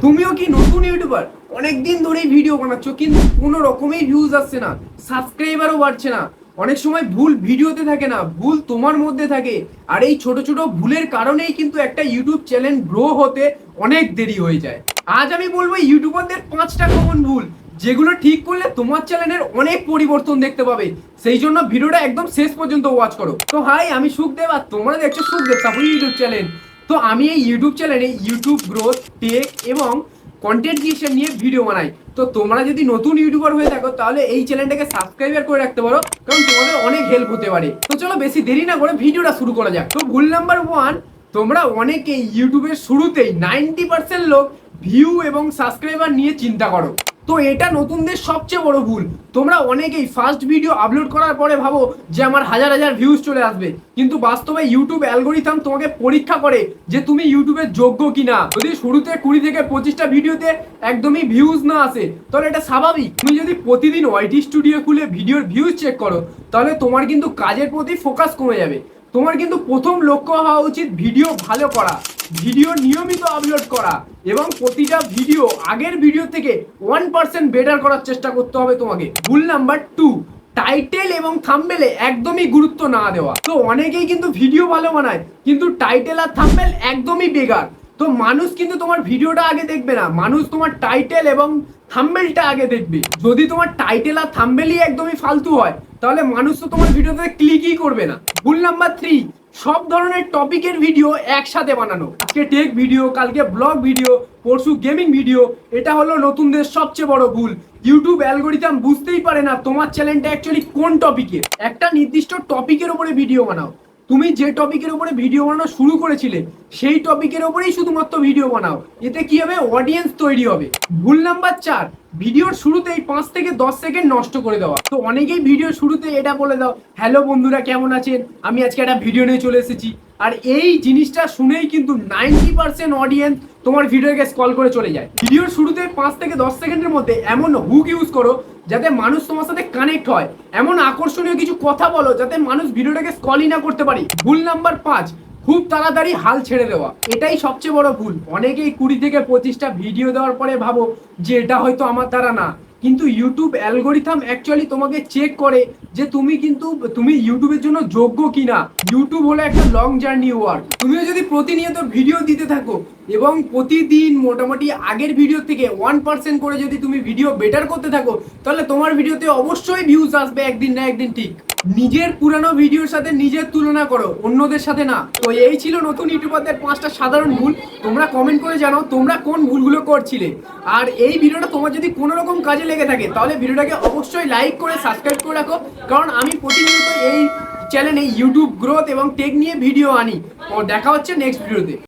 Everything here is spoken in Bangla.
তুমিও কি নতুন ইউটিউবার, অনেকদিন ধরেই ভিডিও বানাচ্ছ কিন্তু কোনো রকমের ভিউজ আসছে না, সাবস্ক্রাইবারও বাড়ছে না, অনেক সময় ভুল ভিডিওতে থাকে না, ভুল তোমার মধ্যে থাকে। আর এই ছোট ছোট ভুলের কারণেই কিন্তু একটা ইউটিউব চ্যানেল গ্রো হতে অনেক দেরি হয়ে যায়। আজ আমি বলবো ইউটিউবারদের 5টা কমন ভুল যেগুলো ঠিক করলে তোমার চ্যানেলের অনেক পরিবর্তন দেখতে পাবে। সেই জন্য ভিডিওটা একদম শেষ পর্যন্ত ওয়াচ করো। তো হাই, আমি সুখদেব আর তোমরা দেখছো সুখদেব সাপোর্ট ইউটিউব চ্যানেল। তো আমি এই ইউটিউব চ্যানেলে ইউটিউব গ্রোথ, টেক এবং কন্টেন্ট ক্রিয়েশন নিয়ে ভিডিও বানাই। তো তোমরা যদি নতুন ইউটিউবার হয়ে থাকো তাহলে এই চ্যানেলটাকে সাবস্ক্রাইবার করে রাখতে পারো, কারণ তোমাদের অনেক হেল্প হতে পারে। তো চলো বেশি দেরি না করে ভিডিওটা শুরু করা যাক। তো ভুল নাম্বার 1, তোমরা অনেকেই ইউটিউবের শুরুতেই 90% লোক ভিউ এবং সাবস্ক্রাইবার নিয়ে চিন্তা করো। তো এটা নতুনদের সবচেয়ে বড় ভুল। তোমরা অনেকেই ফার্স্ট ভিডিও আপলোড করার পরে ভাবো যে আমার হাজার হাজার ভিউজ চলে আসবে, কিন্তু বাস্তবে ইউটিউব অ্যালগোরিথম তোমাকে পরীক্ষা করে যে তুমি ইউটিউবের যোগ্য কিনা। যদি শুরুতে 20 থেকে 25টা ভিডিওতে একদমই ভিউজ না আসে তাহলে এটা স্বাভাবিক। তুমি যদি প্রতিদিন ওয়াইটি স্টুডিও খুলে ভিডিওর ভিউজ চেক করো তাহলে তোমার কিন্তু কাজের প্রতি ফোকাস কমে যাবে। তোমার কিন্তু প্রথম লক্ষ্য হওয়া উচিত ভিডিও ভালো করা, ভিডিও নিয়মিত আপলোড করা এবং প্রতিটা ভিডিও আগের ভিডিও থেকে 1% বেটার করার চেষ্টা করতে হবে তোমাকে। ভুল নাম্বার 2, টাইটেল এবং থাম্বনেলে একদমই গুরুত্ব না দেওয়া। তো অনেকেই কিন্তু ভিডিও ভালো বানায় কিন্তু টাইটেল আর থাম্বনেল একদমই বেকার। তো মানুষ কিন্তু তোমার ভিডিওটা আগে দেখবে না, মানুষ তোমার টাইটেল এবং থাম্বনেলটা আগে দেখবে। যদি তোমার টাইটেল আর থাম্বনেলই একদমই ফালতু হয় তাহলে মানুষ তো তোমার ভিডিওতে ক্লিকই করবে না। ভুল নাম্বার 3, সব ধরনের টপিকের ভিডিও একসাথে বানানো। আজকে টেক ভিডিও, কালকে ব্লগ ভিডিও, পরশু গেমিং ভিডিও। এটা হলো নতুনদের সবচেয়ে বড় ভুল। ইউটিউব অ্যালগোরিথম বুঝতেই পারে না তোমার চ্যানেলটা অ্যাকচুয়ালি কোন টপিকে। একটা নির্দিষ্ট টপিকের উপরে ভিডিও বানাও। তুমি যে টপিকের উপরে ভিডিও বানানো শুরু করেছিলে সেই টপিকের উপরেই শুধুমাত্র ভিডিও বানাও। এতে কি হবে, অডিয়েন্স তৈরি হবে। ভুল নাম্বার 4, ভিডিওর শুরুতেই 5 থেকে 10 সেকেন্ড নষ্ট করে দেওয়া। তো অনেকেই ভিডিওর শুরুতে এটা বলে দাও, হ্যালো বন্ধুরা কেমন আছেন, আমি আজকে একটা ভিডিও নিয়ে চলে এসেছি। আর এই জিনিসটা শুনেই কিন্তু 90% অডিয়েন্স তোমার ভিডিওকে স্ক্রল করে চলে যায়। ভিডিওর শুরুতে 5 থেকে 10 সেকেন্ডের মধ্যে এমন হুক ইউজ করো যাতে মানুষ তোমার সাথে কানেক্ট হয়, এমন আকর্ষণীয় কিছু কথা বলো যাতে মানুষ ভিডিওটাকে স্ক্রলই না করতে পারে। ভুল নাম্বার 5, খুব তাড়াতাড়ি হাল ছেড়ে দেওয়া। এটাই সবচেয়ে বড় ভুল। অনেকেই 20 থেকে 25টা ভিডিও দেওয়ার পরে ভাবো যে এটা হয়তো আমার দ্বারা না, কিন্তু ইউটিউব অ্যালগোরিথম অ্যাকচুয়ালি তোমাকে চেক করে যে তুমি ইউটিউবের জন্য যোগ্য কিনা। ইউটিউব হলো একটা লং জার্নি ওয়ার্ক। তুমিও যদি প্রতিনিয়ত ভিডিও দিতে থাকো এবং প্রতিদিন মোটামুটি আগের ভিডিও থেকে 1% করে যদি তুমি ভিডিও বেটার করতে থাকো তাহলে তোমার ভিডিওতে অবশ্যই ভিউজ আসবে একদিন না একদিন, ঠিক। নিজের পুরানো ভিডিওর সাথে নিজের তুলনা করো, অন্যদের সাথে না। তো এই ছিল নতুন ইউটিউবারদের 5টা সাধারণ ভুল। তোমরা কমেন্ট করে জানাও তোমরা কোন ভুলগুলো করছিলে। আর এই ভিডিওটা তোমার যদি কোনো রকম কাজে লেগে থাকে তাহলে ভিডিওটাকে অবশ্যই লাইক করে সাবস্ক্রাইব করে রাখো, কারণ আমি প্রতিনিয়ত এই চ্যানেলে ইউটিউব গ্রোথ এবং টেক নিয়ে ভিডিও আনি। তো দেখা হচ্ছে নেক্সট ভিডিওতে।